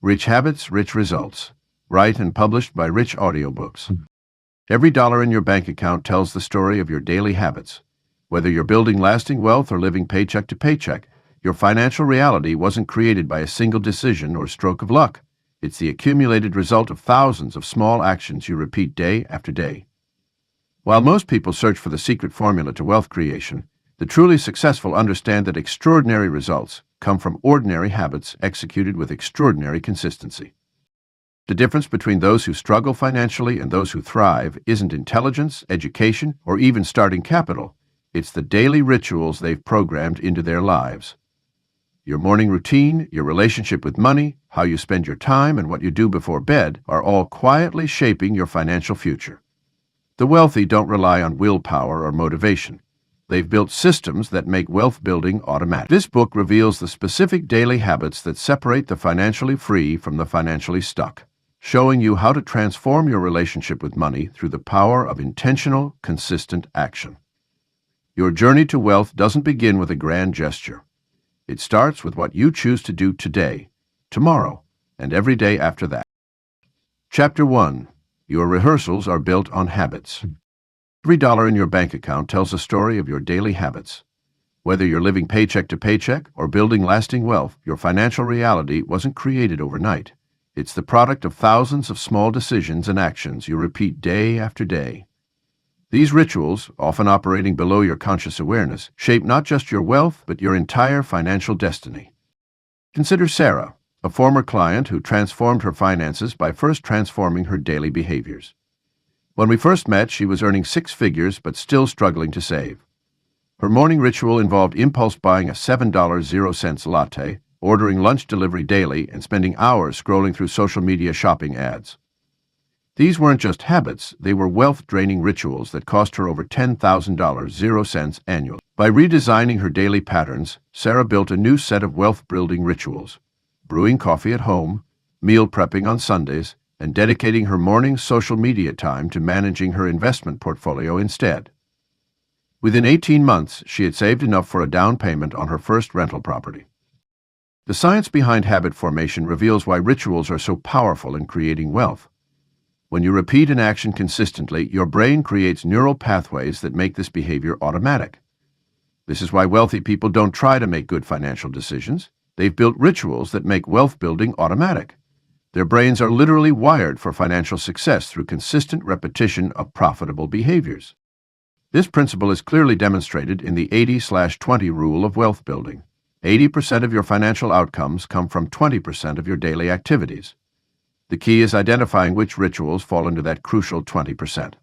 Rich Habits, Rich Results. Write and published by Rich Audiobooks. Every dollar in your bank account tells the story of your daily habits. Whether you're building lasting wealth or living paycheck to paycheck, your financial reality wasn't created by a single decision or stroke of luck. It's the accumulated result of thousands of small actions you repeat day after day. While most people search for the secret formula to wealth creation, the truly successful understand that extraordinary results come from ordinary habits executed with extraordinary consistency. The difference between those who struggle financially and those who thrive isn't intelligence, education, or even starting capital. It's the daily rituals they've programmed into their lives. Your morning routine, your relationship with money, how you spend your time, and what you do before bed are all quietly shaping your financial future. The wealthy don't rely on willpower or motivation. They've built systems that make wealth building automatic. This book reveals the specific daily habits that separate the financially free from the financially stuck, showing you how to transform your relationship with money through the power of intentional, consistent action. Your journey to wealth doesn't begin with a grand gesture. It starts with what you choose to do today, tomorrow, and every day after that. Chapter 1. Your rehearsals are built on habits. Every dollar in your bank account tells a story of your daily habits. Whether you're living paycheck to paycheck or building lasting wealth, your financial reality wasn't created overnight. It's the product of thousands of small decisions and actions you repeat day after day. These rituals, often operating below your conscious awareness, shape not just your wealth, but your entire financial destiny. Consider Sarah, a former client who transformed her finances by first transforming her daily behaviors. When we first met, she was earning six figures but still struggling to save. Her morning ritual involved impulse buying a $7.00 latte, ordering lunch delivery daily, and spending hours scrolling through social media shopping ads. These weren't just habits, they were wealth-draining rituals that cost her over $10,000 annually. By redesigning her daily patterns, Sarah built a new set of wealth-building rituals: brewing coffee at home, meal prepping on Sundays, and dedicating her morning social media time to managing her investment portfolio instead. Within 18 months, she had saved enough for a down payment on her first rental property. The science behind habit formation reveals why rituals are so powerful in creating wealth. When you repeat an action consistently, your brain creates neural pathways that make this behavior automatic. This is why wealthy people don't try to make good financial decisions. They've built rituals that make wealth building automatic. Their brains are literally wired for financial success through consistent repetition of profitable behaviors. This principle is clearly demonstrated in the 80/20 rule of wealth building. 80% of your financial outcomes come from 20% of your daily activities. The key is identifying which rituals fall into that crucial 20%.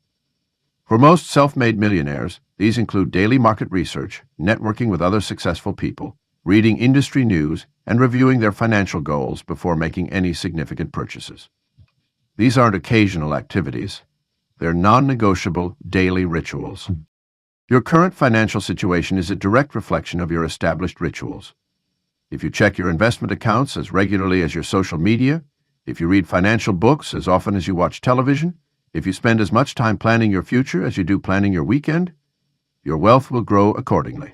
For most self-made millionaires, these include daily market research, networking with other successful people, reading industry news, and reviewing their financial goals before making any significant purchases. These aren't occasional activities. They're non-negotiable daily rituals. Your current financial situation is a direct reflection of your established rituals. If you check your investment accounts as regularly as your social media, if you read financial books as often as you watch television, if you spend as much time planning your future as you do planning your weekend, your wealth will grow accordingly.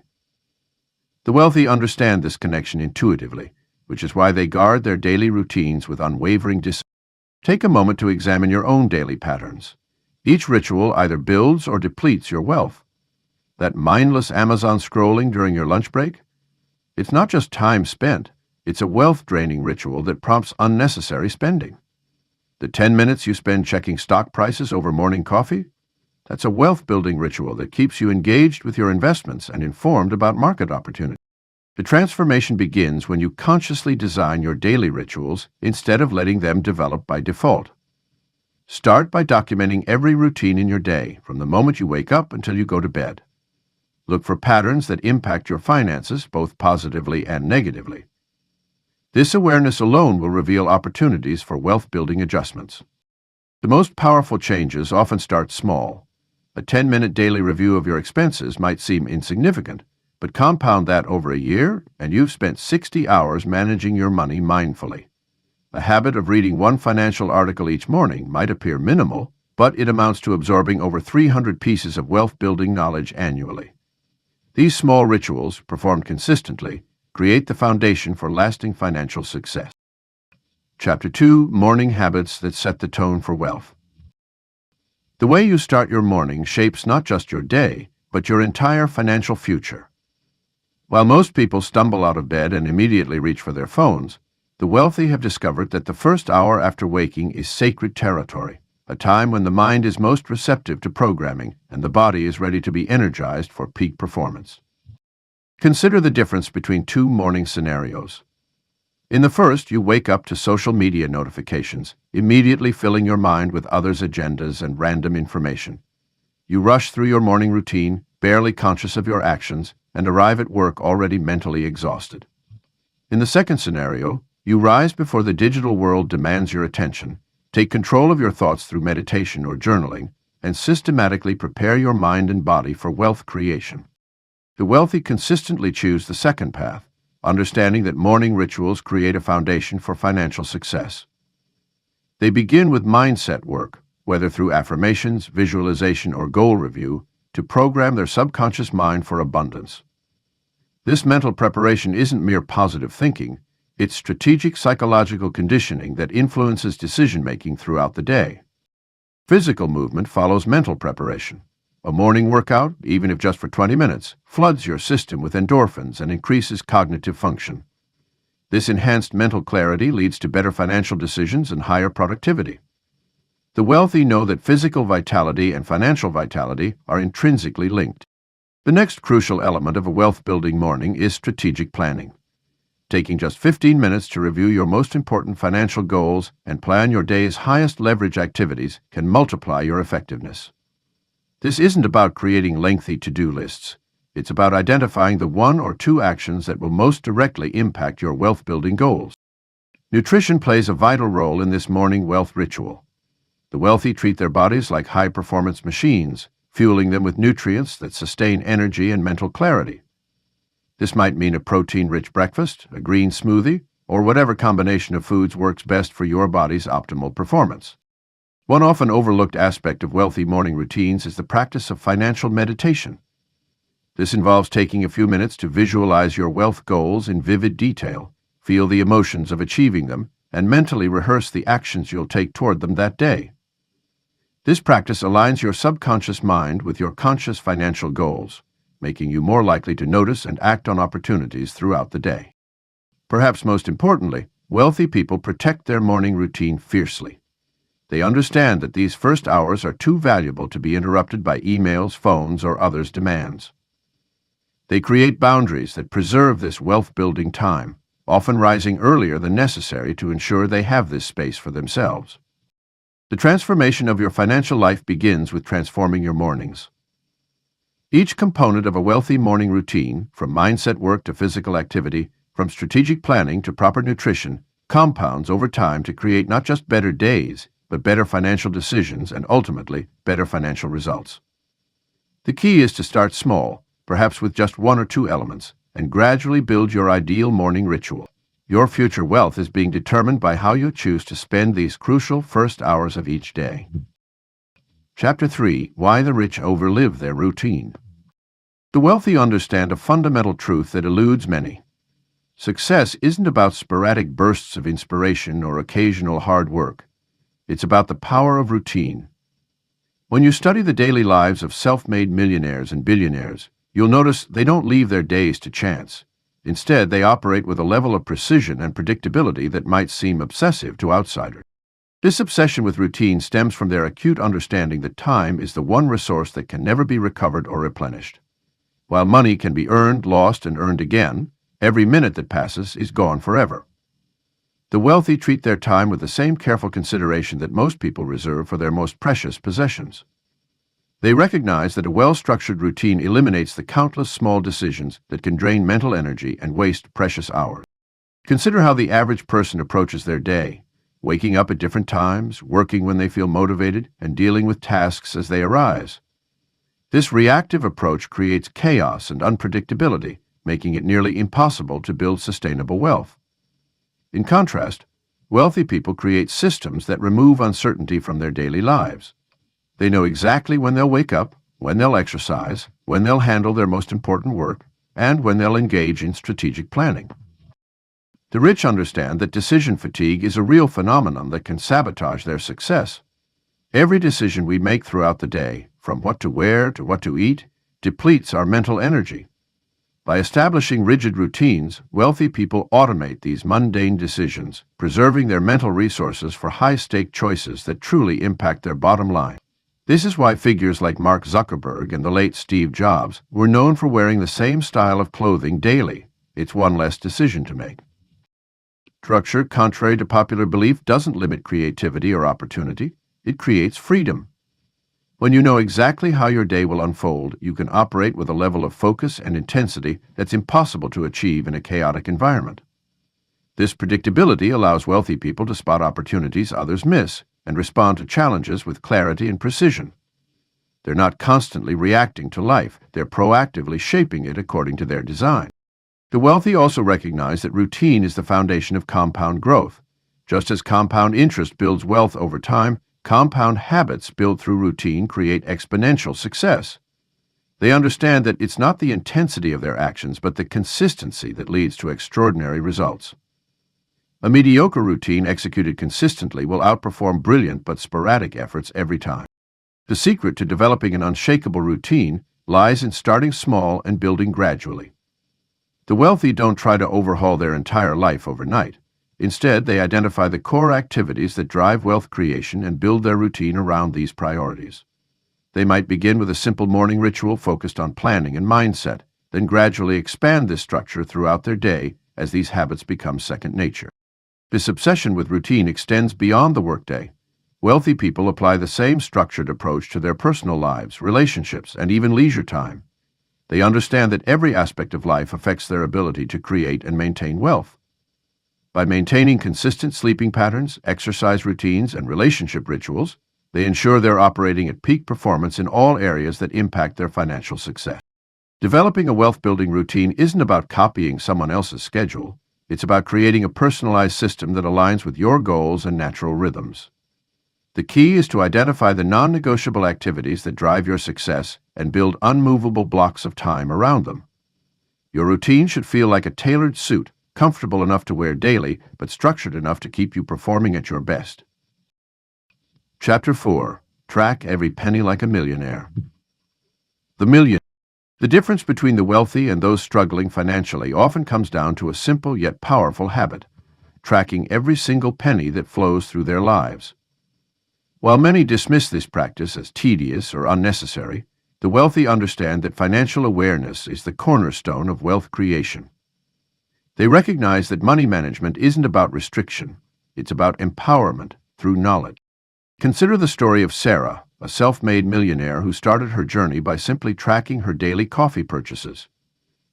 The wealthy understand this connection intuitively, which is why they guard their daily routines with unwavering discipline. Take a moment to examine your own daily patterns. Each ritual either builds or depletes your wealth. That mindless Amazon scrolling during your lunch break? It's not just time spent. It's a wealth-draining ritual that prompts unnecessary spending. The 10 minutes you spend checking stock prices over morning coffee? That's a wealth-building ritual that keeps you engaged with your investments and informed about market opportunities. The transformation begins when you consciously design your daily rituals instead of letting them develop by default. Start by documenting every routine in your day, from the moment you wake up until you go to bed. Look for patterns that impact your finances, both positively and negatively. This awareness alone will reveal opportunities for wealth-building adjustments. The most powerful changes often start small. A 10-minute daily review of your expenses might seem insignificant, but compound that over a year, and you've spent 60 hours managing your money mindfully. The habit of reading one financial article each morning might appear minimal, but it amounts to absorbing over 300 pieces of wealth-building knowledge annually. These small rituals, performed consistently, create the foundation for lasting financial success. Chapter 2, Morning Habits That Set the Tone for Wealth. The way you start your morning shapes not just your day, but your entire financial future. While most people stumble out of bed and immediately reach for their phones, the wealthy have discovered that the first hour after waking is sacred territory, a time when the mind is most receptive to programming and the body is ready to be energized for peak performance. Consider the difference between two morning scenarios. In the first, you wake up to social media notifications, immediately filling your mind with others' agendas and random information. You rush through your morning routine, barely conscious of your actions, and arrive at work already mentally exhausted. In the second scenario, you rise before the digital world demands your attention, take control of your thoughts through meditation or journaling, and systematically prepare your mind and body for wealth creation. The wealthy consistently choose the second path, understanding that morning rituals create a foundation for financial success. They begin with mindset work, whether through affirmations, visualization, or goal review, to program their subconscious mind for abundance. This mental preparation isn't mere positive thinking, it's strategic psychological conditioning that influences decision-making throughout the day. Physical movement follows mental preparation. A morning workout, even if just for 20 minutes, floods your system with endorphins and increases cognitive function. This enhanced mental clarity leads to better financial decisions and higher productivity. The wealthy know that physical vitality and financial vitality are intrinsically linked. The next crucial element of a wealth-building morning is strategic planning. Taking just 15 minutes to review your most important financial goals and plan your day's highest leverage activities can multiply your effectiveness. This isn't about creating lengthy to-do lists. It's about identifying the one or two actions that will most directly impact your wealth-building goals. Nutrition plays a vital role in this morning wealth ritual. The wealthy treat their bodies like high-performance machines, fueling them with nutrients that sustain energy and mental clarity. This might mean a protein-rich breakfast, a green smoothie, or whatever combination of foods works best for your body's optimal performance. One often overlooked aspect of wealthy morning routines is the practice of financial meditation. This involves taking a few minutes to visualize your wealth goals in vivid detail, feel the emotions of achieving them, and mentally rehearse the actions you'll take toward them that day. This practice aligns your subconscious mind with your conscious financial goals, making you more likely to notice and act on opportunities throughout the day. Perhaps most importantly, wealthy people protect their morning routine fiercely. They understand that these first hours are too valuable to be interrupted by emails, phones, or others' demands. They create boundaries that preserve this wealth-building time, often rising earlier than necessary to ensure they have this space for themselves. The transformation of your financial life begins with transforming your mornings. Each component of a wealthy morning routine, from mindset work to physical activity, from strategic planning to proper nutrition, compounds over time to create not just better days, but better financial decisions and ultimately better financial results. The key is to start small, perhaps with just one or two elements, and gradually build your ideal morning ritual. Your future wealth is being determined by how you choose to spend these crucial first hours of each day. Chapter 3, Why the Rich Overlive Their Routine. The wealthy understand a fundamental truth that eludes many. Success isn't about sporadic bursts of inspiration or occasional hard work. It's about the power of routine. When you study the daily lives of self-made millionaires and billionaires, you'll notice they don't leave their days to chance. Instead, they operate with a level of precision and predictability that might seem obsessive to outsiders. This obsession with routine stems from their acute understanding that time is the one resource that can never be recovered or replenished. While money can be earned, lost, and earned again, every minute that passes is gone forever. The wealthy treat their time with the same careful consideration that most people reserve for their most precious possessions. They recognize that a well-structured routine eliminates the countless small decisions that can drain mental energy and waste precious hours. Consider how the average person approaches their day, waking up at different times, working when they feel motivated, and dealing with tasks as they arise. This reactive approach creates chaos and unpredictability, making it nearly impossible to build sustainable wealth. In contrast, wealthy people create systems that remove uncertainty from their daily lives. They know exactly when they'll wake up, when they'll exercise, when they'll handle their most important work, and when they'll engage in strategic planning. The rich understand that decision fatigue is a real phenomenon that can sabotage their success. Every decision we make throughout the day, from what to wear to what to eat, depletes our mental energy. By establishing rigid routines, wealthy people automate these mundane decisions, preserving their mental resources for high-stake choices that truly impact their bottom line. This is why figures like Mark Zuckerberg and the late Steve Jobs were known for wearing the same style of clothing daily. It's one less decision to make. Structure, contrary to popular belief, doesn't limit creativity or opportunity. It creates freedom. When you know exactly how your day will unfold, you can operate with a level of focus and intensity that's impossible to achieve in a chaotic environment. This predictability allows wealthy people to spot opportunities others miss and respond to challenges with clarity and precision. They're not constantly reacting to life, they're proactively shaping it according to their design. The wealthy also recognize that routine is the foundation of compound growth. Just as compound interest builds wealth over time, compound habits built through routine create exponential success. They understand that it's not the intensity of their actions, but the consistency that leads to extraordinary results. A mediocre routine executed consistently will outperform brilliant but sporadic efforts every time. The secret to developing an unshakable routine lies in starting small and building gradually. The wealthy don't try to overhaul their entire life overnight. Instead, they identify the core activities that drive wealth creation and build their routine around these priorities. They might begin with a simple morning ritual focused on planning and mindset, then gradually expand this structure throughout their day as these habits become second nature. This obsession with routine extends beyond the workday. Wealthy people apply the same structured approach to their personal lives, relationships, and even leisure time. They understand that every aspect of life affects their ability to create and maintain wealth. By maintaining consistent sleeping patterns, exercise routines, and relationship rituals, they ensure they're operating at peak performance in all areas that impact their financial success. Developing a wealth-building routine isn't about copying someone else's schedule. It's about creating a personalized system that aligns with your goals and natural rhythms. The key is to identify the non-negotiable activities that drive your success and build unmovable blocks of time around them. Your routine should feel like a tailored suit, comfortable enough to wear daily, but structured enough to keep you performing at your best. Chapter 4. Track every penny like a millionaire. The difference between the wealthy and those struggling financially often comes down to a simple yet powerful habit: tracking every single penny that flows through their lives. While many dismiss this practice as tedious or unnecessary, the wealthy understand that financial awareness is the cornerstone of wealth creation. They recognize that money management isn't about restriction, it's about empowerment through knowledge. Consider the story of Sarah, a self-made millionaire who started her journey by simply tracking her daily coffee purchases.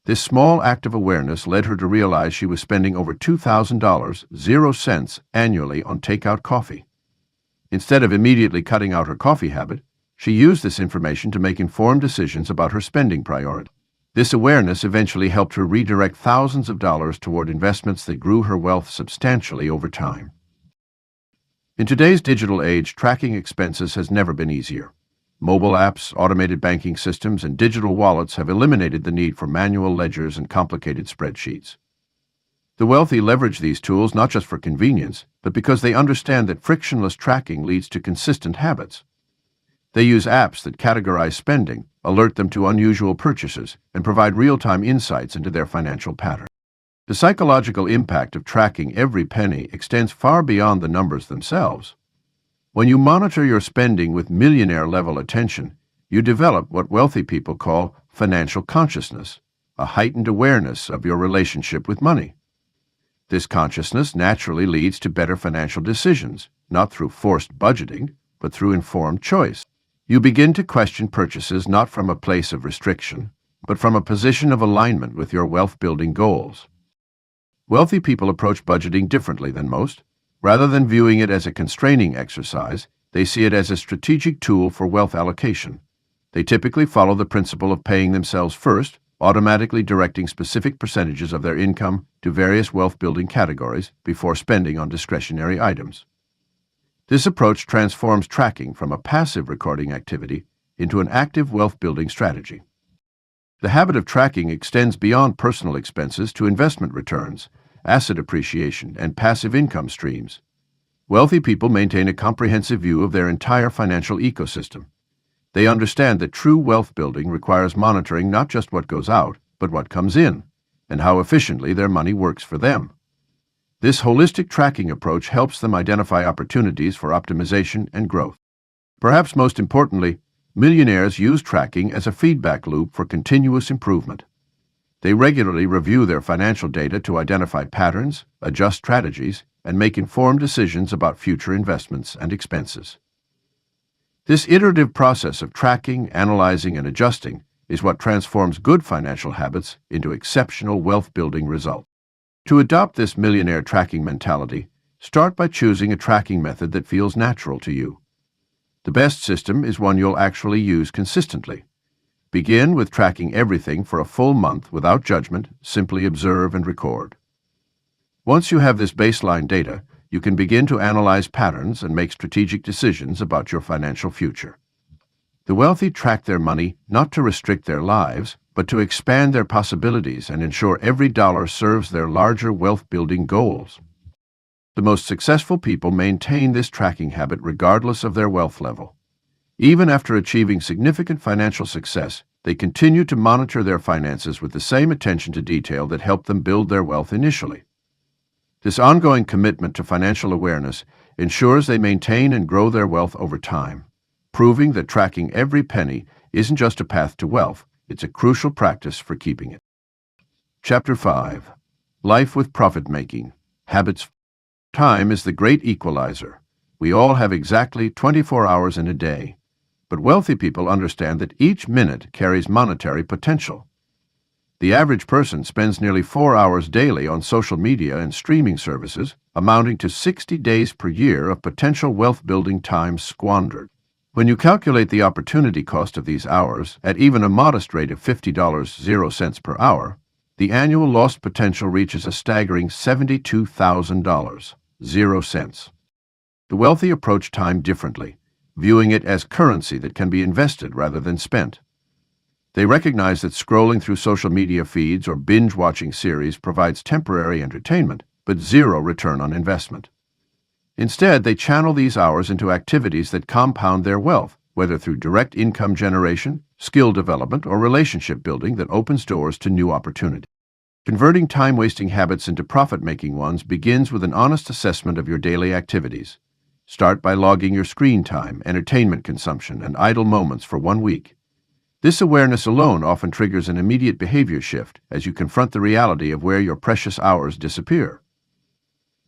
This small act of awareness led her to realize she was spending over $2,000, 0 cents, annually on takeout coffee. Instead of immediately cutting out her coffee habit, she used this information to make informed decisions about her spending priorities. This awareness eventually helped her redirect thousands of dollars toward investments that grew her wealth substantially over time. In today's digital age, tracking expenses has never been easier. Mobile apps, automated banking systems, and digital wallets have eliminated the need for manual ledgers and complicated spreadsheets. The wealthy leverage these tools not just for convenience, but because they understand that frictionless tracking leads to consistent habits. They use apps that categorize spending, alert them to unusual purchases, and provide real-time insights into their financial patterns. The psychological impact of tracking every penny extends far beyond the numbers themselves. When you monitor your spending with millionaire-level attention, you develop what wealthy people call financial consciousness, a heightened awareness of your relationship with money. This consciousness naturally leads to better financial decisions, not through forced budgeting, but through informed choice. You begin to question purchases not from a place of restriction, but from a position of alignment with your wealth-building goals. Wealthy people approach budgeting differently than most. Rather than viewing it as a constraining exercise, they see it as a strategic tool for wealth allocation. They typically follow the principle of paying themselves first, automatically directing specific percentages of their income to various wealth-building categories before spending on discretionary items. This approach transforms tracking from a passive recording activity into an active wealth-building strategy. The habit of tracking extends beyond personal expenses to investment returns. asset appreciation, and passive income streams. Wealthy people maintain a comprehensive view of their entire financial ecosystem. They understand that true wealth building requires monitoring not just what goes out, but what comes in, and how efficiently their money works for them. This holistic tracking approach helps them identify opportunities for optimization and growth. Perhaps most importantly, millionaires use tracking as a feedback loop for continuous improvement. They regularly review their financial data to identify patterns, adjust strategies, and make informed decisions about future investments and expenses. This iterative process of tracking, analyzing, and adjusting is what transforms good financial habits into exceptional wealth-building results. To adopt this millionaire tracking mentality, start by choosing a tracking method that feels natural to you. The best system is one you'll actually use consistently. Begin with tracking everything for a full month without judgment, simply observe and record. Once you have this baseline data, you can begin to analyze patterns and make strategic decisions about your financial future. The wealthy track their money not to restrict their lives, but to expand their possibilities and ensure every dollar serves their larger wealth-building goals. The most successful people maintain this tracking habit regardless of their wealth level. Even after achieving significant financial success, they continue to monitor their finances with the same attention to detail that helped them build their wealth initially. This ongoing commitment to financial awareness ensures they maintain and grow their wealth over time, proving that tracking every penny isn't just a path to wealth, it's a crucial practice for keeping it. Chapter 5. Life with Profit-Making. Habits. Time is the great equalizer. We all have exactly 24 hours in a day, but wealthy people understand that each minute carries monetary potential. The average person spends nearly 4 hours daily on social media and streaming services, amounting to 60 days per year of potential wealth-building time squandered. When you calculate the opportunity cost of these hours at even a modest rate of $50.00 per hour, the annual lost potential reaches a staggering $72,000.00. The wealthy approach time differently, viewing it as currency that can be invested rather than spent. They recognize that scrolling through social media feeds or binge-watching series provides temporary entertainment, but zero return on investment. Instead, they channel these hours into activities that compound their wealth, whether through direct income generation, skill development, or relationship building that opens doors to new opportunities. Converting time-wasting habits into profit-making ones begins with an honest assessment of your daily activities. Start by logging your screen time, entertainment consumption, and idle moments for 1 week. This awareness alone often triggers an immediate behavior shift as you confront the reality of where your precious hours disappear.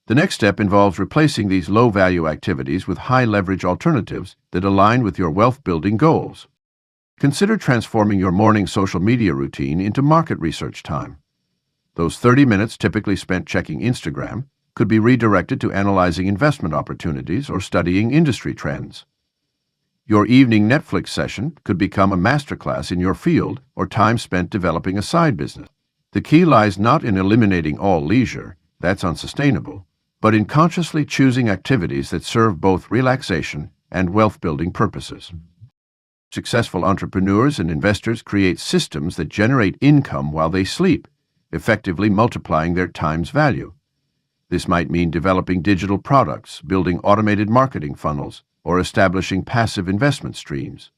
The next step involves replacing these low-value activities with high-leverage alternatives that align with your wealth-building goals. Consider transforming your morning social media routine into market research time. Those 30 minutes typically spent checking Instagram could be redirected to analyzing investment opportunities or studying industry trends. Your evening Netflix session could become a masterclass in your field or time spent developing a side business. The key lies not in eliminating all leisure, that's unsustainable, but in consciously choosing activities that serve both relaxation and wealth-building purposes. Successful entrepreneurs and investors create systems that generate income while they sleep, effectively multiplying their time's value. This might mean developing digital products, building automated marketing funnels, or establishing passive investment streams.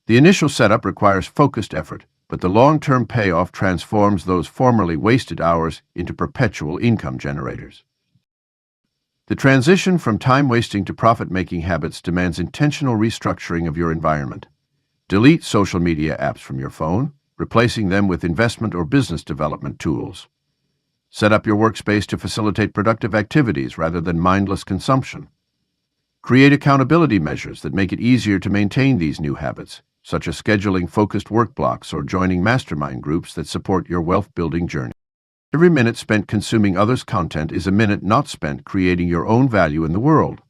The initial setup requires focused effort, but the long-term payoff transforms those formerly wasted hours into perpetual income generators. The transition from time-wasting to profit-making habits demands intentional restructuring of your environment. Delete social media apps from your phone, replacing them with investment or business development tools. Set up your workspace to facilitate productive activities rather than mindless consumption. Create accountability measures that make it easier to maintain these new habits, such as scheduling focused work blocks or joining mastermind groups that support your wealth-building journey. Every minute spent consuming others' content is a minute not spent creating your own value in the world.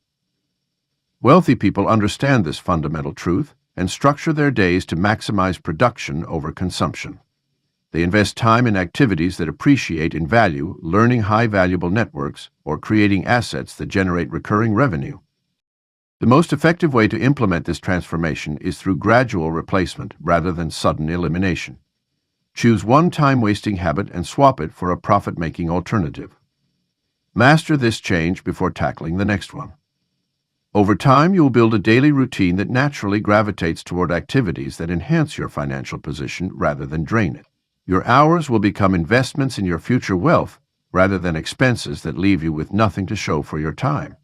Wealthy people understand this fundamental truth and structure their days to maximize production over consumption. They invest time in activities that appreciate in value, learning high-valuable networks, or creating assets that generate recurring revenue. The most effective way to implement this transformation is through gradual replacement rather than sudden elimination. Choose one time-wasting habit and swap it for a profit-making alternative. Master this change before tackling the next one. Over time, you will build a daily routine that naturally gravitates toward activities that enhance your financial position rather than drain it. Your hours will become investments in your future wealth rather than expenses that leave you with nothing to show for your time.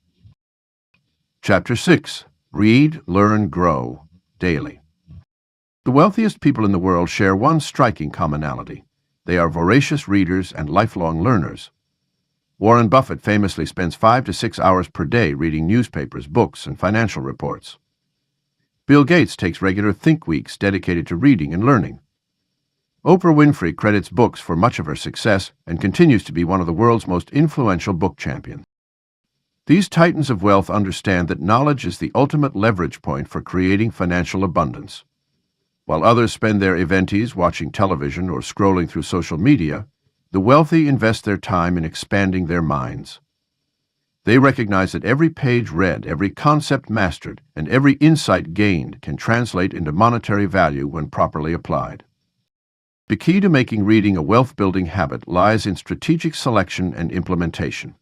Chapter 6. Read, Learn, Grow Daily. The wealthiest people in the world share one striking commonality. They are voracious readers and lifelong learners. Warren Buffett famously spends 5 to 6 hours per day reading newspapers, books, and financial reports. Bill Gates takes regular think weeks dedicated to reading and learning. Oprah Winfrey credits books for much of her success and continues to be one of the world's most influential book champions. These titans of wealth understand that knowledge is the ultimate leverage point for creating financial abundance. While others spend their eventies watching television or scrolling through social media, the wealthy invest their time in expanding their minds. They recognize that every page read, every concept mastered, and every insight gained can translate into monetary value when properly applied. The key to making reading a wealth-building habit lies in strategic selection and implementation.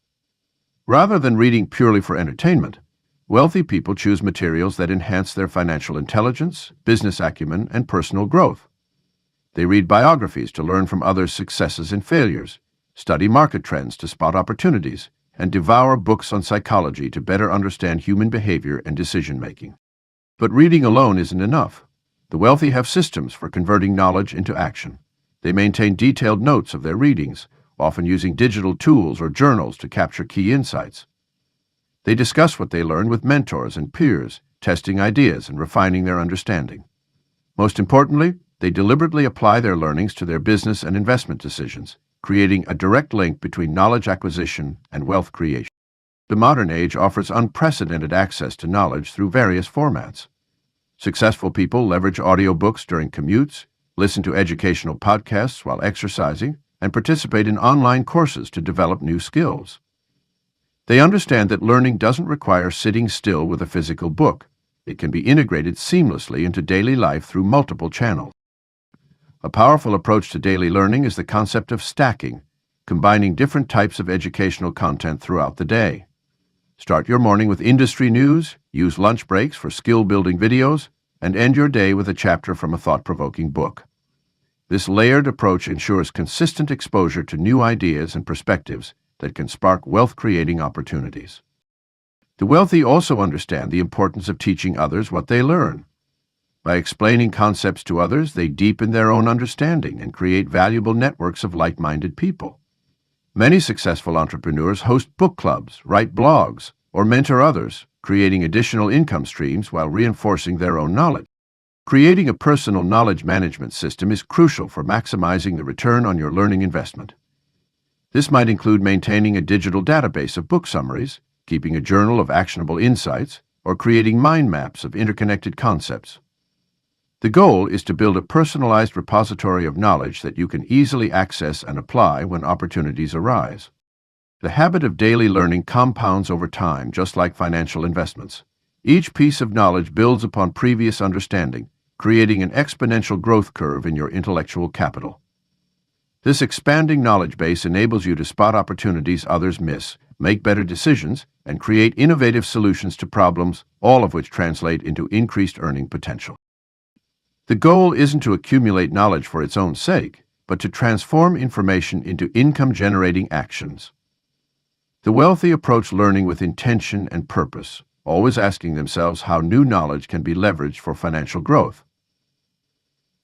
Rather than reading purely for entertainment, wealthy people choose materials that enhance their financial intelligence, business acumen, and personal growth. They read biographies to learn from others' successes and failures, study market trends to spot opportunities, and devour books on psychology to better understand human behavior and decision-making. But reading alone isn't enough. The wealthy have systems for converting knowledge into action. They maintain detailed notes of their readings, often using digital tools or journals to capture key insights. They discuss what they learn with mentors and peers, testing ideas and refining their understanding. Most importantly, they deliberately apply their learnings to their business and investment decisions, creating a direct link between knowledge acquisition and wealth creation. The modern age offers unprecedented access to knowledge through various formats. Successful people leverage audiobooks during commutes, listen to educational podcasts while exercising, and participate in online courses to develop new skills. They understand that learning doesn't require sitting still with a physical book. It can be integrated seamlessly into daily life through multiple channels. A powerful approach to daily learning is the concept of stacking, combining different types of educational content throughout the day. Start your morning with industry news, use lunch breaks for skill-building videos, and end your day with a chapter from a thought-provoking book. This layered approach ensures consistent exposure to new ideas and perspectives that can spark wealth-creating opportunities. The wealthy also understand the importance of teaching others what they learn. By explaining concepts to others, they deepen their own understanding and create valuable networks of like-minded people. Many successful entrepreneurs host book clubs, write blogs, or mentor others, creating additional income streams while reinforcing their own knowledge. Creating a personal knowledge management system is crucial for maximizing the return on your learning investment. This might include maintaining a digital database of book summaries, keeping a journal of actionable insights, or creating mind maps of interconnected concepts. The goal is to build a personalized repository of knowledge that you can easily access and apply when opportunities arise. The habit of daily learning compounds over time, just like financial investments. Each piece of knowledge builds upon previous understanding, creating an exponential growth curve in your intellectual capital. This expanding knowledge base enables you to spot opportunities others miss, make better decisions, and create innovative solutions to problems, all of which translate into increased earning potential. The goal isn't to accumulate knowledge for its own sake, but to transform information into income-generating actions. The wealthy approach learning with intention and purpose, always asking themselves how new knowledge can be leveraged for financial growth.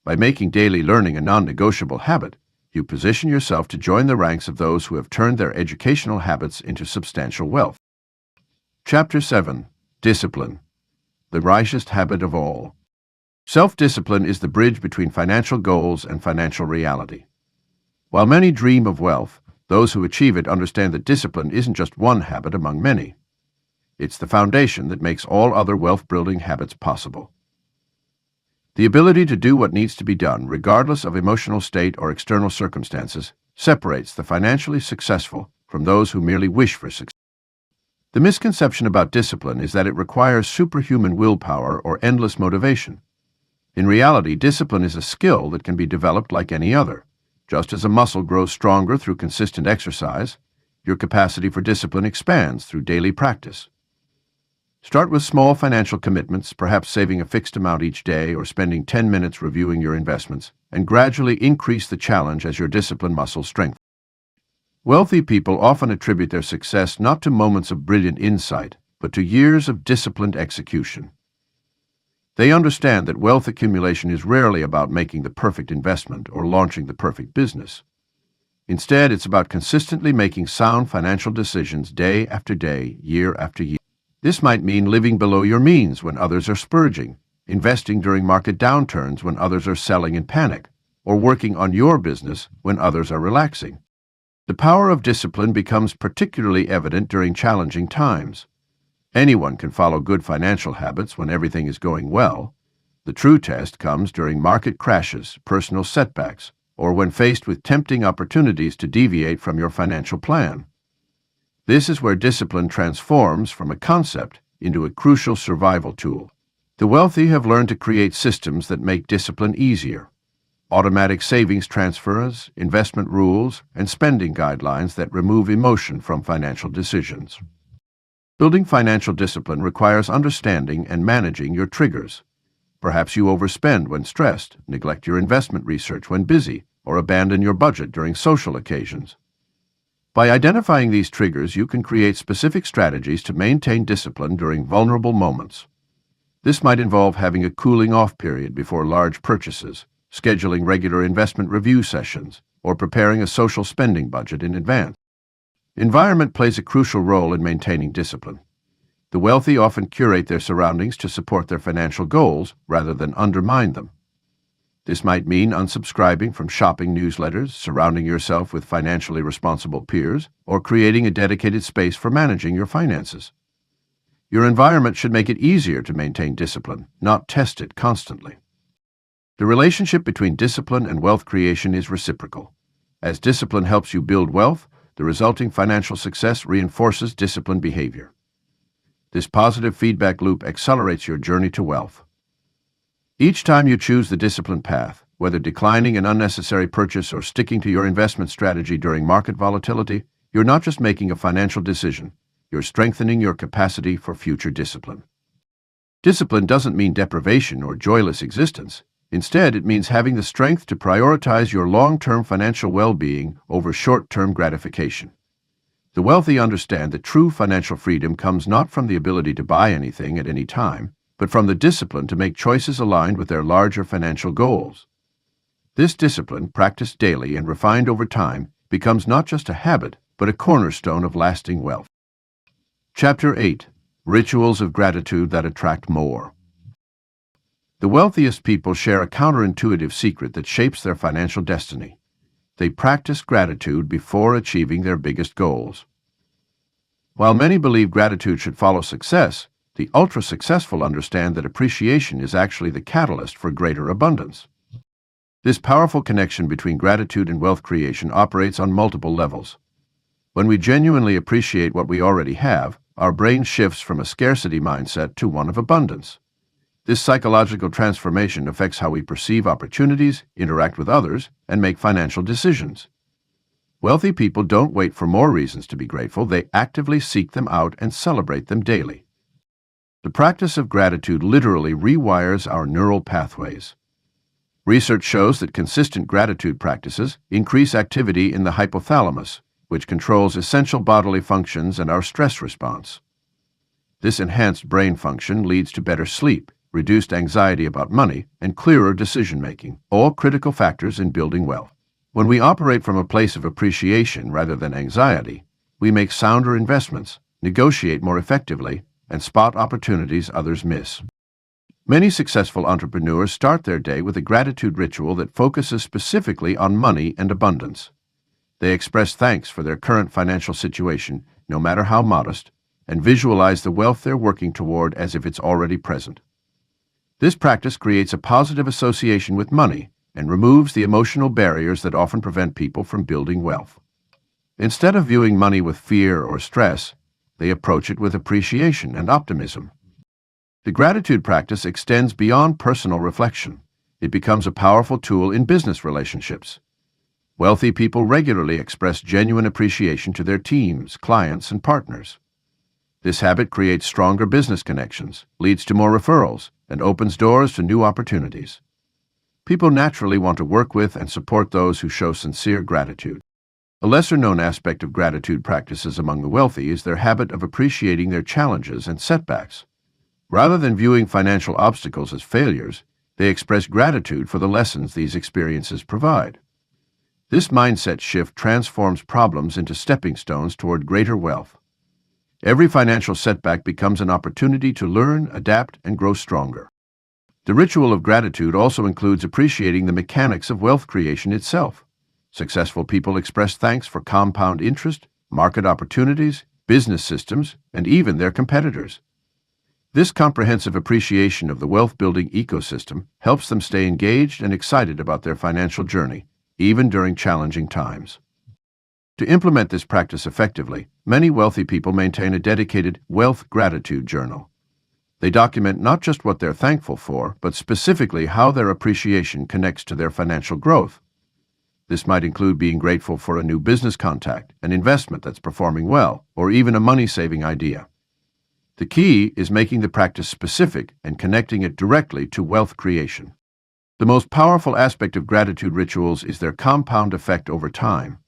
By making daily learning a non-negotiable habit, you position yourself to join the ranks of those who have turned their educational habits into substantial wealth. Chapter 7. Discipline, the richest habit of all. Self-discipline is the bridge between financial goals and financial reality. While many dream of wealth, those who achieve it understand that discipline isn't just one habit among many. It's the foundation that makes all other wealth-building habits possible. The ability to do what needs to be done, regardless of emotional state or external circumstances, separates the financially successful from those who merely wish for success. The misconception about discipline is that it requires superhuman willpower or endless motivation. In reality, discipline is a skill that can be developed like any other. Just as a muscle grows stronger through consistent exercise, your capacity for discipline expands through daily practice. Start with small financial commitments, perhaps saving a fixed amount each day or spending 10 minutes reviewing your investments, and gradually increase the challenge as your discipline muscles strengthen. Wealthy people often attribute their success not to moments of brilliant insight, but to years of disciplined execution. They understand that wealth accumulation is rarely about making the perfect investment or launching the perfect business. Instead, it's about consistently making sound financial decisions day after day, year after year. This might mean living below your means when others are splurging, investing during market downturns when others are selling in panic, or working on your business when others are relaxing. The power of discipline becomes particularly evident during challenging times. Anyone can follow good financial habits when everything is going well. The true test comes during market crashes, personal setbacks, or when faced with tempting opportunities to deviate from your financial plan. This is where discipline transforms from a concept into a crucial survival tool. The wealthy have learned to create systems that make discipline easier. Automatic savings transfers, investment rules, and spending guidelines that remove emotion from financial decisions. Building financial discipline requires understanding and managing your triggers. Perhaps you overspend when stressed, neglect your investment research when busy, or abandon your budget during social occasions. By identifying these triggers, you can create specific strategies to maintain discipline during vulnerable moments. This might involve having a cooling-off period before large purchases, scheduling regular investment review sessions, or preparing a social spending budget in advance. Environment plays a crucial role in maintaining discipline. The wealthy often curate their surroundings to support their financial goals rather than undermine them. This might mean unsubscribing from shopping newsletters, surrounding yourself with financially responsible peers, or creating a dedicated space for managing your finances. Your environment should make it easier to maintain discipline, not test it constantly. The relationship between discipline and wealth creation is reciprocal. As discipline helps you build wealth, the resulting financial success reinforces disciplined behavior. This positive feedback loop accelerates your journey to wealth. Each time you choose the disciplined path, whether declining an unnecessary purchase or sticking to your investment strategy during market volatility, you're not just making a financial decision, you're strengthening your capacity for future discipline. Discipline doesn't mean deprivation or joyless existence. Instead, it means having the strength to prioritize your long-term financial well-being over short-term gratification. The wealthy understand that true financial freedom comes not from the ability to buy anything at any time, but from the discipline to make choices aligned with their larger financial goals. This discipline, practiced daily and refined over time, becomes not just a habit, but a cornerstone of lasting wealth. Chapter 8. Rituals of Gratitude that Attract More. The wealthiest people share a counterintuitive secret that shapes their financial destiny. They practice gratitude before achieving their biggest goals. While many believe gratitude should follow success, the ultra-successful understand that appreciation is actually the catalyst for greater abundance. This powerful connection between gratitude and wealth creation operates on multiple levels. When we genuinely appreciate what we already have, our brain shifts from a scarcity mindset to one of abundance. This psychological transformation affects how we perceive opportunities, interact with others, and make financial decisions. Wealthy people don't wait for more reasons to be grateful, they actively seek them out and celebrate them daily. The practice of gratitude literally rewires our neural pathways. Research shows that consistent gratitude practices increase activity in the hypothalamus, which controls essential bodily functions and our stress response. This enhanced brain function leads to better sleep, reduced anxiety about money, and clearer decision-making, all critical factors in building wealth. When we operate from a place of appreciation rather than anxiety, we make sounder investments, negotiate more effectively, and spot opportunities others miss. Many successful entrepreneurs start their day with a gratitude ritual that focuses specifically on money and abundance. They express thanks for their current financial situation, no matter how modest, and visualize the wealth they're working toward as if it's already present. This practice creates a positive association with money and removes the emotional barriers that often prevent people from building wealth. Instead of viewing money with fear or stress, they approach it with appreciation and optimism. The gratitude practice extends beyond personal reflection. It becomes a powerful tool in business relationships. Wealthy people regularly express genuine appreciation to their teams, clients, and partners. This habit creates stronger business connections, leads to more referrals, and opens doors to new opportunities. People naturally want to work with and support those who show sincere gratitude. A lesser-known aspect of gratitude practices among the wealthy is their habit of appreciating their challenges and setbacks. Rather than viewing financial obstacles as failures, they express gratitude for the lessons these experiences provide. This mindset shift transforms problems into stepping stones toward greater wealth. Every financial setback becomes an opportunity to learn, adapt, and grow stronger. The ritual of gratitude also includes appreciating the mechanics of wealth creation itself. Successful people express thanks for compound interest, market opportunities, business systems, and even their competitors. This comprehensive appreciation of the wealth-building ecosystem helps them stay engaged and excited about their financial journey, even during challenging times. To implement this practice effectively, many wealthy people maintain a dedicated wealth gratitude journal. They document not just what they're thankful for, but specifically how their appreciation connects to their financial growth. This might include being grateful for a new business contact, an investment that's performing well, or even a money-saving idea. The key is making the practice specific and connecting it directly to wealth creation. The most powerful aspect of gratitude rituals is their compound effect over time.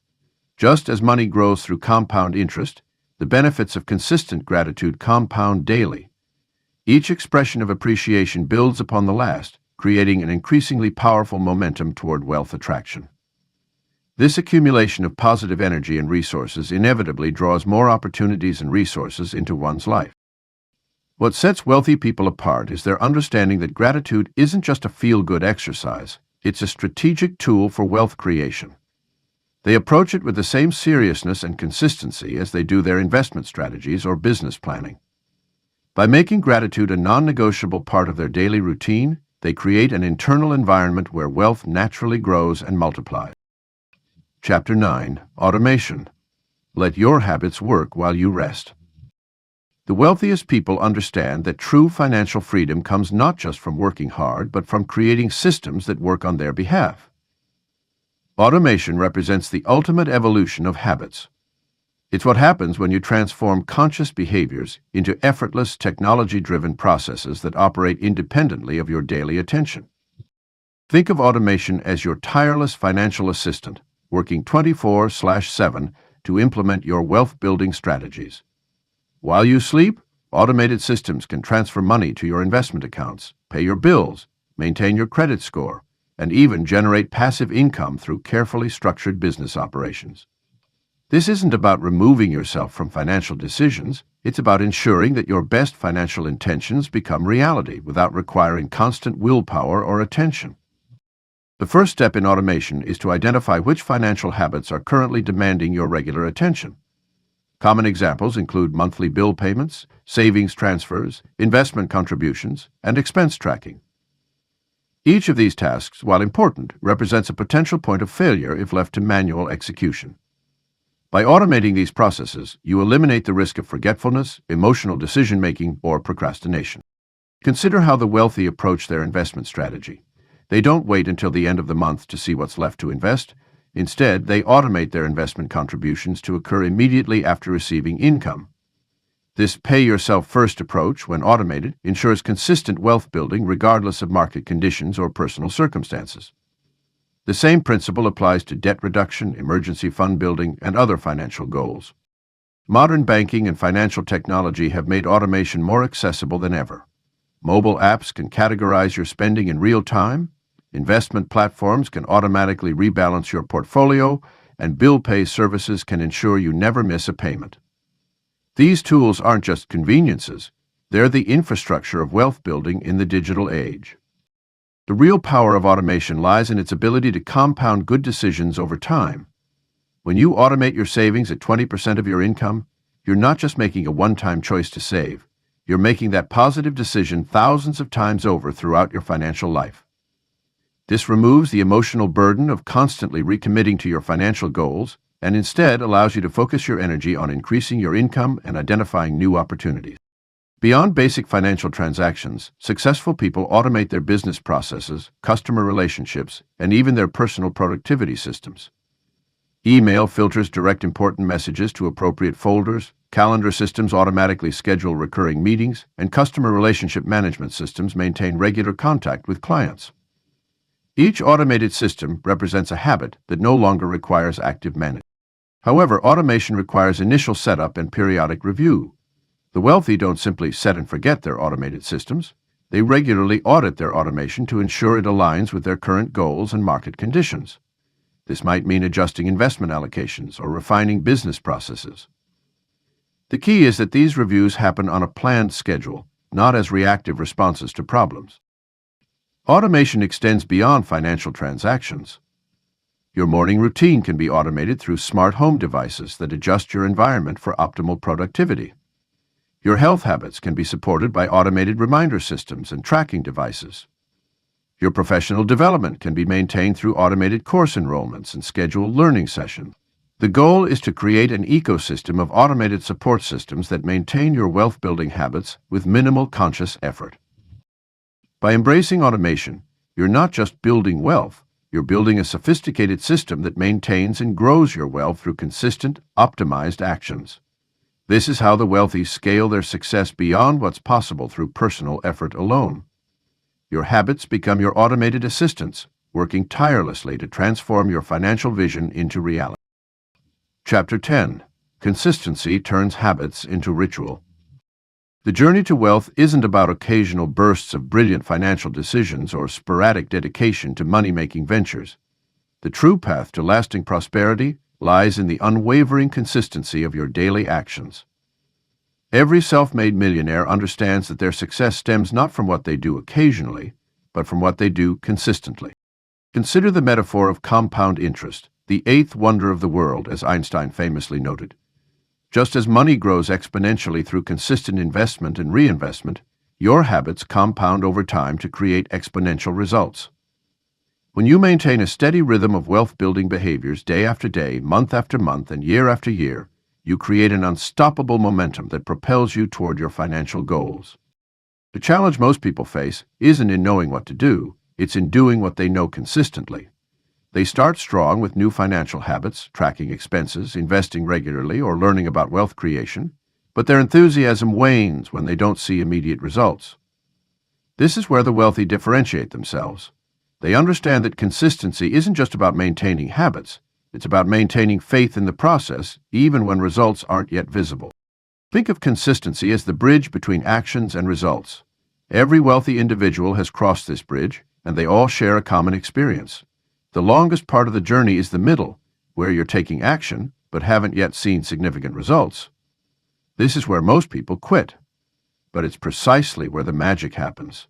Just as money grows through compound interest, the benefits of consistent gratitude compound daily. Each expression of appreciation builds upon the last, creating an increasingly powerful momentum toward wealth attraction. This accumulation of positive energy and resources inevitably draws more opportunities and resources into one's life. What sets wealthy people apart is their understanding that gratitude isn't just a feel-good exercise, it's a strategic tool for wealth creation. They approach it with the same seriousness and consistency as they do their investment strategies or business planning. By making gratitude a non-negotiable part of their daily routine, they create an internal environment where wealth naturally grows and multiplies. Chapter 9. Automation. Let your habits work while you rest. The wealthiest people understand that true financial freedom comes not just from working hard, but from creating systems that work on their behalf. Automation represents the ultimate evolution of habits. It's what happens when you transform conscious behaviors into effortless, technology-driven processes that operate independently of your daily attention. Think of automation as your tireless financial assistant, working 24/7 to implement your wealth-building strategies. While you sleep, automated systems can transfer money to your investment accounts, pay your bills, maintain your credit score, and even generate passive income through carefully structured business operations. This isn't about removing yourself from financial decisions, it's about ensuring that your best financial intentions become reality without requiring constant willpower or attention. The first step in automation is to identify which financial habits are currently demanding your regular attention. Common examples include monthly bill payments, savings transfers, investment contributions, and expense tracking. Each of these tasks, while important, represents a potential point of failure if left to manual execution. By automating these processes, you eliminate the risk of forgetfulness, emotional decision-making, or procrastination. Consider how the wealthy approach their investment strategy. They don't wait until the end of the month to see what's left to invest. Instead, they automate their investment contributions to occur immediately after receiving income. This pay-yourself-first approach, when automated, ensures consistent wealth building regardless of market conditions or personal circumstances. The same principle applies to debt reduction, emergency fund building, and other financial goals. Modern banking and financial technology have made automation more accessible than ever. Mobile apps can categorize your spending in real time, investment platforms can automatically rebalance your portfolio, and bill pay services can ensure you never miss a payment. These tools aren't just conveniences, they're the infrastructure of wealth building in the digital age. The real power of automation lies in its ability to compound good decisions over time. When you automate your savings at 20% of your income, you're not just making a one-time choice to save, you're making that positive decision thousands of times over throughout your financial life. This removes the emotional burden of constantly recommitting to your financial goals and instead allows you to focus your energy on increasing your income and identifying new opportunities. Beyond basic financial transactions, successful people automate their business processes, customer relationships, and even their personal productivity systems. Email filters direct important messages to appropriate folders, calendar systems automatically schedule recurring meetings, and customer relationship management systems maintain regular contact with clients. Each automated system represents a habit that no longer requires active management. However, automation requires initial setup and periodic review. The wealthy don't simply set and forget their automated systems. They regularly audit their automation to ensure it aligns with their current goals and market conditions. This might mean adjusting investment allocations or refining business processes. The key is that these reviews happen on a planned schedule, not as reactive responses to problems. Automation extends beyond financial transactions. Your morning routine can be automated through smart home devices that adjust your environment for optimal productivity. Your health habits can be supported by automated reminder systems and tracking devices. Your professional development can be maintained through automated course enrollments and scheduled learning sessions. The goal is to create an ecosystem of automated support systems that maintain your wealth-building habits with minimal conscious effort. By embracing automation, you're not just building wealth, you're building a sophisticated system that maintains and grows your wealth through consistent, optimized actions. This is how the wealthy scale their success beyond what's possible through personal effort alone. Your habits become your automated assistants, working tirelessly to transform your financial vision into reality. Chapter 10. Consistency turns habits into ritual. The journey to wealth isn't about occasional bursts of brilliant financial decisions or sporadic dedication to money-making ventures. The true path to lasting prosperity lies in the unwavering consistency of your daily actions. Every self-made millionaire understands that their success stems not from what they do occasionally, but from what they do consistently. Consider the metaphor of compound interest, the eighth wonder of the world, as Einstein famously noted. Just as money grows exponentially through consistent investment and reinvestment, your habits compound over time to create exponential results. When you maintain a steady rhythm of wealth-building behaviors day after day, month after month, and year after year, you create an unstoppable momentum that propels you toward your financial goals. The challenge most people face isn't in knowing what to do, it's in doing what they know consistently. They start strong with new financial habits, tracking expenses, investing regularly, or learning about wealth creation, but their enthusiasm wanes when they don't see immediate results. This is where the wealthy differentiate themselves. They understand that consistency isn't just about maintaining habits, it's about maintaining faith in the process, even when results aren't yet visible. Think of consistency as the bridge between actions and results. Every wealthy individual has crossed this bridge, and they all share a common experience. The longest part of the journey is the middle, where you're taking action, but haven't yet seen significant results. This is where most people quit, but it's precisely where the magic happens.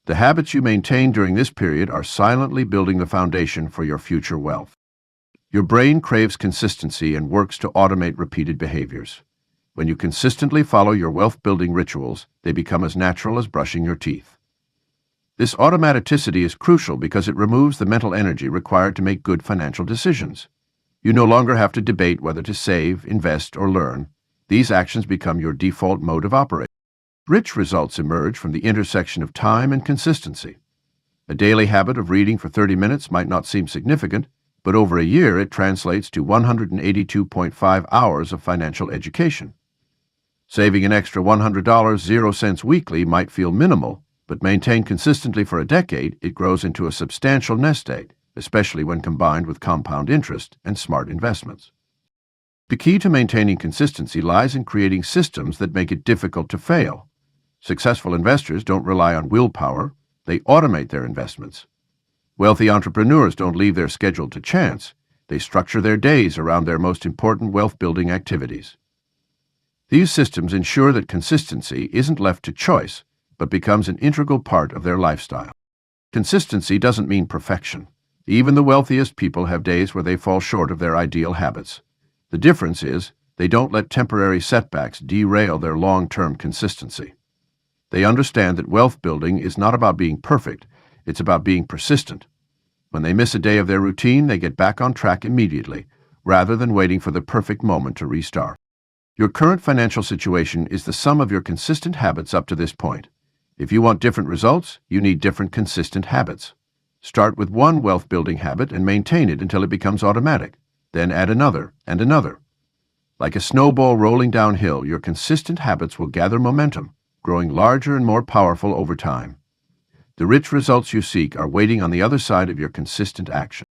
The habits you maintain during this period are silently building the foundation for your future wealth. Your brain craves consistency and works to automate repeated behaviors. When you consistently follow your wealth-building rituals, they become as natural as brushing your teeth. This automaticity is crucial because it removes the mental energy required to make good financial decisions. You no longer have to debate whether to save, invest, or learn. These actions become your default mode of operation. Rich results emerge from the intersection of time and consistency. A daily habit of reading for 30 minutes might not seem significant, but over a year it translates to 182.5 hours of financial education. Saving an extra $100, 0 cents weekly might feel minimal, but maintained consistently for a decade, it grows into a substantial nest egg, especially when combined with compound interest and smart investments. The key to maintaining consistency lies in creating systems that make it difficult to fail. Successful investors don't rely on willpower, they automate their investments. Wealthy entrepreneurs don't leave their schedule to chance, they structure their days around their most important wealth-building activities. These systems ensure that consistency isn't left to choice, but becomes an integral part of their lifestyle. Consistency doesn't mean perfection. Even the wealthiest people have days where they fall short of their ideal habits. The difference is, they don't let temporary setbacks derail their long-term consistency. They understand that wealth building is not about being perfect, it's about being persistent. When they miss a day of their routine, they get back on track immediately, rather than waiting for the perfect moment to restart. Your current financial situation is the sum of your consistent habits up to this point. If you want different results, you need different consistent habits. Start with one wealth-building habit and maintain it until it becomes automatic. Then add another and another. Like a snowball rolling downhill, your consistent habits will gather momentum, growing larger and more powerful over time. The rich results you seek are waiting on the other side of your consistent action.